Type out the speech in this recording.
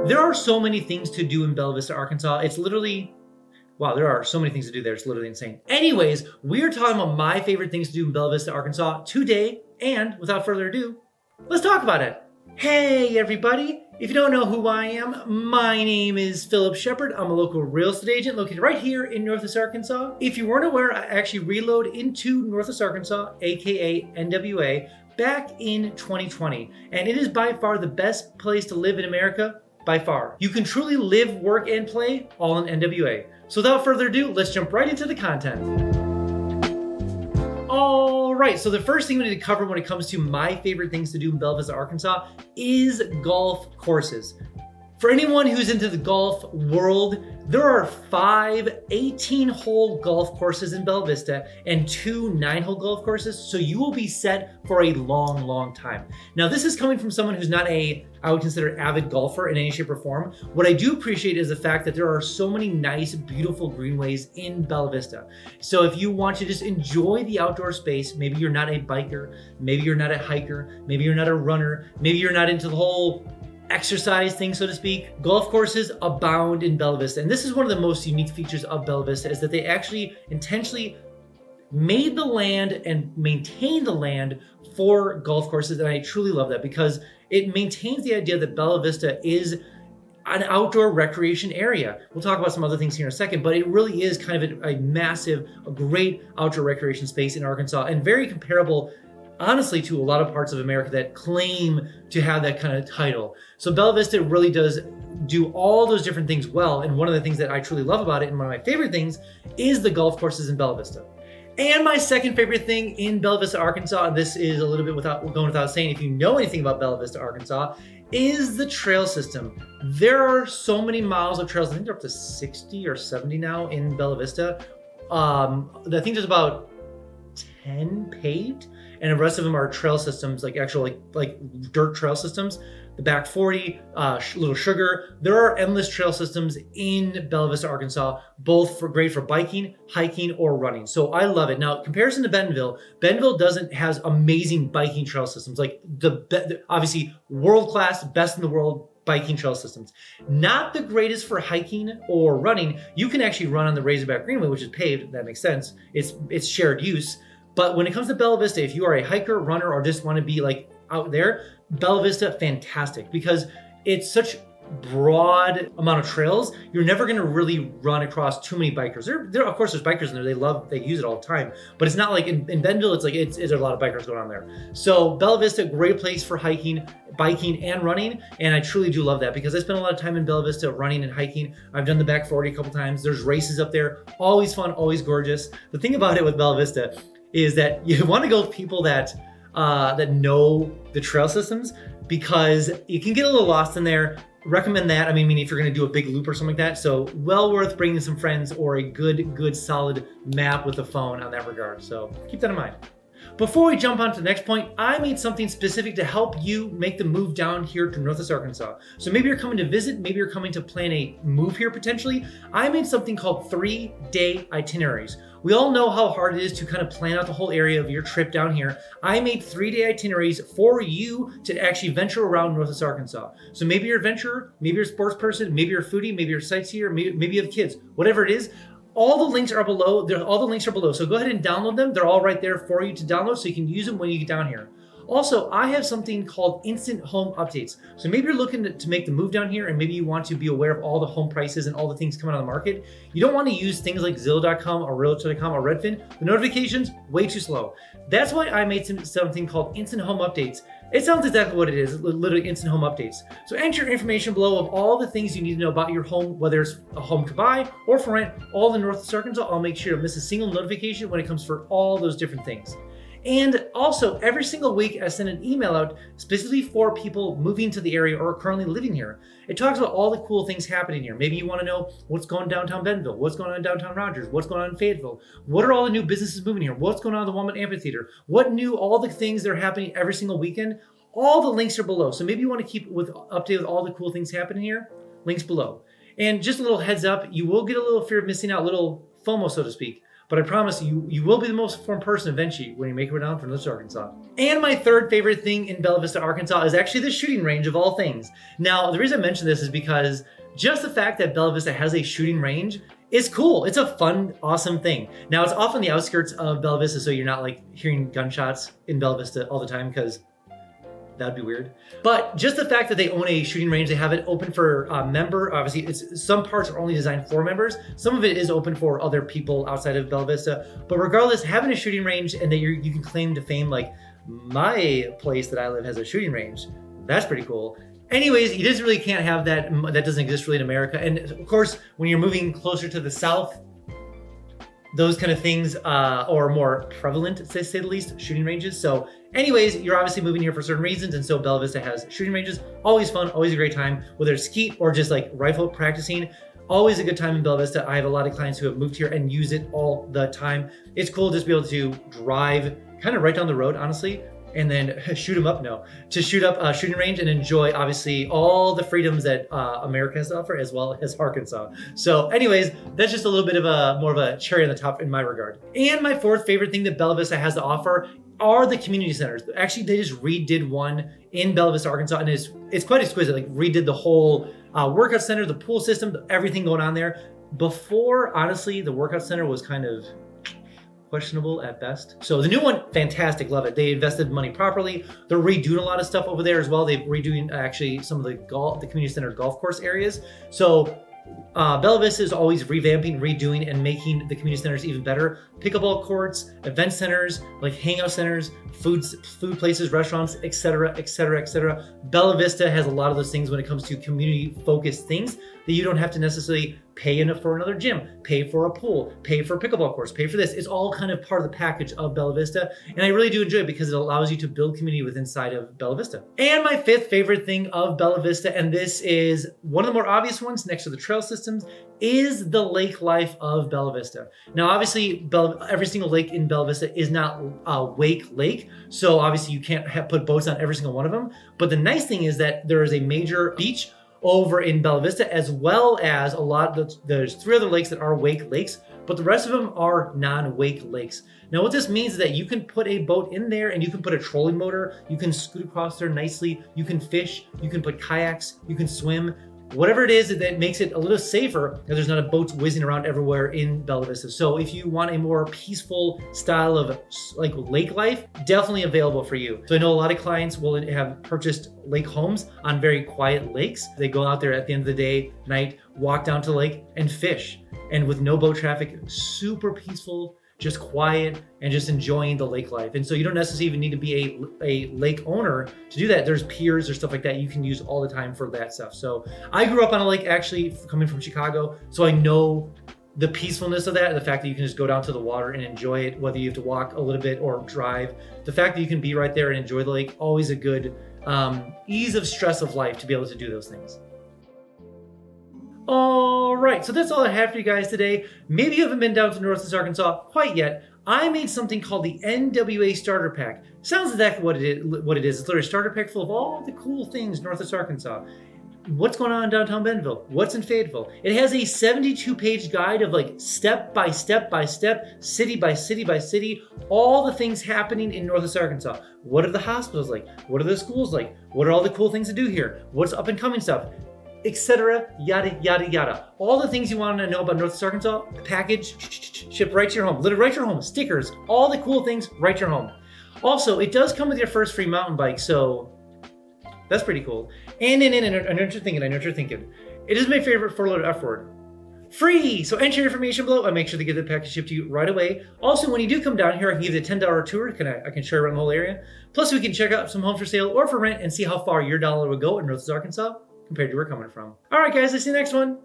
There are so many things to do in Bella Vista, Arkansas. It's literally, wow, there are so many things to do there. It's literally insane. Anyways, we're talking about my favorite things to do in Bella Vista, Arkansas today. And without further ado, let's talk about it. Hey, everybody. If you don't know who I am, my name is Phillip Shepard. I'm a local real estate agent located right here in Northwest Arkansas. If you weren't aware, I actually reload into Northwest Arkansas, aka NWA, back in 2020. And it is by far the best place to live in America, by far. You can truly live, work, and play all in NWA. So without further ado, let's jump right into the content. All right, so the first thing we need to cover when it comes to my favorite things to do in Bella Vista, Arkansas is golf courses. For anyone who's into the golf world, there are 5 18-hole golf courses in Bella Vista and 2 9-hole golf courses, so you will be set for a long, long time. Now, this is coming from someone who's not I would consider avid golfer in any shape or form. What I do appreciate is the fact that there are so many nice, beautiful greenways in Bella Vista. So if you want to just enjoy the outdoor space, maybe you're not a biker, maybe you're not a hiker, maybe you're not a runner, maybe you're not into the whole exercise thing, so to speak, golf courses abound in Bella Vista. And this is one of the most unique features of Bella Vista, is that they actually intentionally made the land and maintain the land for golf courses. And I truly love that because it maintains the idea that Bella Vista is an outdoor recreation area. We'll talk about some other things here in a second, but it really is kind of a massive, a great outdoor recreation space in Arkansas, and very comparable, honestly, to a lot of parts of America that claim to have that kind of title. So Bella Vista really does do all those different things well. And one of the things that I truly love about it, and one of my favorite things, is the golf courses in Bella Vista. And my second favorite thing in Bella Vista, Arkansas, and this is a little bit going without saying if you know anything about Bella Vista, Arkansas, is the trail system. There are so many miles of trails. I think they're up to 60 or 70 now in Bella Vista. I think there's about 10 paved, and the rest of them are trail systems, like actual like dirt trail systems. The back 40, Little Sugar. There are endless trail systems in Bella Vista, Arkansas, both great for biking, hiking, or running. So I love it. Now, comparison to Bentonville has amazing biking trail systems, like obviously world-class, best in the world biking trail systems. Not the greatest for hiking or running. You can actually run on the Razorback Greenway, which is paved. That makes sense. It's shared use. But when it comes to Bella Vista, if you are a hiker, runner, or just want to be like out there, Bella Vista, fantastic, because it's such broad amount of trails. You're never going to really run across too many bikers. There, of course, there's bikers in there. They use it all the time. But it's not like in Bentonville, it's a lot of bikers going on there. So Bella Vista, great place for hiking, biking, and running. And I truly do love that because I spend a lot of time in Bella Vista running and hiking. I've done the back 40 a couple times. There's races up there. Always fun, always gorgeous. The thing about it with Bella Vista is that you want to go with people that know the trail systems, because you can get a little lost in there. Recommend that. I mean, if you're going to do a big loop or something like that. So well worth bringing some friends or a good solid map with a phone on that regard. So keep that in mind. Before we jump on to the next point, I made something specific to help you make the move down here to Northwest Arkansas. So maybe you're coming to visit, maybe you're coming to plan a move here potentially. I made something called 3-day itineraries. We all know how hard it is to kind of plan out the whole area of your trip down here. I made 3-day itineraries for you to actually venture around Northwest Arkansas. So maybe you're a adventurer, maybe you're a sports person, maybe you're a foodie, maybe you're a sightseer, maybe you have kids, whatever it is. All the links are below. All the links are below. So go ahead and download them. They're all right there for you to download so you can use them when you get down here. Also, I have something called instant home updates. So maybe you're looking to make the move down here, and maybe you want to be aware of all the home prices and all the things coming on the market. You don't want to use things like Zillow.com or Realtor.com or Redfin. The notifications, way too slow. That's why I made something called instant home updates. It sounds exactly what it is, literally instant home updates. So enter information below of all the things you need to know about your home, whether it's a home to buy or for rent, all in Northwest Arkansas. I'll make sure to miss a single notification when it comes for all those different things. And also, every single week, I send an email out specifically for people moving to the area or currently living here. It talks about all the cool things happening here. Maybe you want to know what's going on downtown Bentonville, what's going on in downtown Rogers, what's going on in Fayetteville, what are all the new businesses moving here, what's going on at the Walnut Amphitheater, all the things that are happening every single weekend. All the links are below. So maybe you want to keep updated with all the cool things happening here. Links below. And just a little heads up, you will get a little fear of missing out, a little FOMO, so to speak. but I promise you will be the most informed person eventually when you make it down from Northwest Arkansas. And my third favorite thing in Bella Vista, Arkansas is actually the shooting range of all things. Now, the reason I mention this is because just the fact that Bella Vista has a shooting range is cool. It's a fun, awesome thing. Now, it's off on the outskirts of Bella Vista, so you're not like hearing gunshots in Bella Vista all the time, because that'd be weird. But just the fact that they own a shooting range, they have it open for a member. Obviously, some parts are only designed for members. Some of it is open for other people outside of Bella Vista. But regardless, having a shooting range and that you can claim to fame, like my place that I live has a shooting range, that's pretty cool. Anyways, you just really can't have that. That doesn't exist really in America. And of course, when you're moving closer to the South, those kind of things are more prevalent, to say the least, shooting ranges. So anyways, you're obviously moving here for certain reasons, and so Bella Vista has shooting ranges. Always fun, always a great time, whether it's skeet or just like rifle practicing. Always a good time in Bella Vista. I have a lot of clients who have moved here and use it all the time. It's cool just to be able to drive kind of right down the road, honestly, and then shoot them up, to shoot up a shooting range and enjoy, obviously, all the freedoms that America has to offer, as well as Arkansas. So anyways, that's just a little bit of more of a cherry on the top in my regard. And my fourth favorite thing that Bella Vista has to offer are the community centers. Actually, they just redid one in Bella Vista, Arkansas, and it's quite exquisite. Like, redid the whole workout center, the pool system, everything going on there. Before, honestly, the workout center was kind of questionable at best. So the new one, fantastic, love it. They invested money properly. They're redoing a lot of stuff over there as well. They're redoing actually some of the community center golf course areas. So Bella Vista is always revamping, redoing, and making the community centers even better. Pickleball courts, event centers, like hangout centers, food places, restaurants, etc., etc., etc. Bella Vista has a lot of those things when it comes to community-focused things that you don't have to necessarily pay enough for another gym, pay for a pool, pay for a pickleball course, pay for this. It's all kind of part of the package of Bella Vista. And I really do enjoy it because it allows you to build community within inside of Bella Vista. And my fifth favorite thing of Bella Vista, and this is one of the more obvious ones next to the trail systems, is the lake life of Bella Vista. Now, obviously, every single lake in Bella Vista is not a wake lake. So obviously you can't put boats on every single one of them. But the nice thing is that there is a major beach over in Bella Vista, as well as there's 3 other lakes that are wake lakes, but the rest of them are non-wake lakes. Now, what this means is that you can put a boat in there and you can put a trolling motor, you can scoot across there nicely, you can fish, you can put kayaks, you can swim, whatever it is that makes it a little safer, that there's not a boats whizzing around everywhere in Bella Vista. So if you want a more peaceful style of like lake life, definitely available for you. So I know a lot of clients will have purchased lake homes on very quiet lakes. They go out there at the end of the day, night, walk down to the lake and fish. And with no boat traffic, super peaceful, just quiet, and just enjoying the lake life. And so you don't necessarily even need to be a lake owner to do that. There's piers or stuff like that you can use all the time for that stuff. So I grew up on a lake, actually, coming from Chicago, so I know the peacefulness of that, the fact that you can just go down to the water and enjoy it, whether you have to walk a little bit or drive. The fact that you can be right there and enjoy the lake, always a good ease of stress of life to be able to do those things. All right, so that's all I have for you guys today. Maybe you haven't been down to Northwest Arkansas quite yet. I made something called the NWA Starter Pack. Sounds exactly what it is. It's literally a starter pack full of all the cool things Northwest Arkansas. What's going on in downtown Bentonville? What's in Fayetteville? It has a 72-page guide of like step by step by step, city by city by city, all the things happening in Northwest Arkansas. What are the hospitals like? What are the schools like? What are all the cool things to do here? What's up and coming stuff? Etc. Yada, yada, yada. All the things you want to know about Northwest Arkansas, package, shipped right to your home. Literally right to your home. Stickers, all the cool things right to your home. Also, it does come with your first free mountain bike, so that's pretty cool. And I know what you're thinking. It is my favorite 4-letter F word. Free! So enter your information below and make sure to get the package shipped to you right away. Also, when you do come down here, I can give you a $10 tour. I can show you around the whole area. Plus, we can check out some homes for sale or for rent and see how far your dollar would go in Northwest Arkansas compared to where we're coming from. All right, guys, I'll see you next one.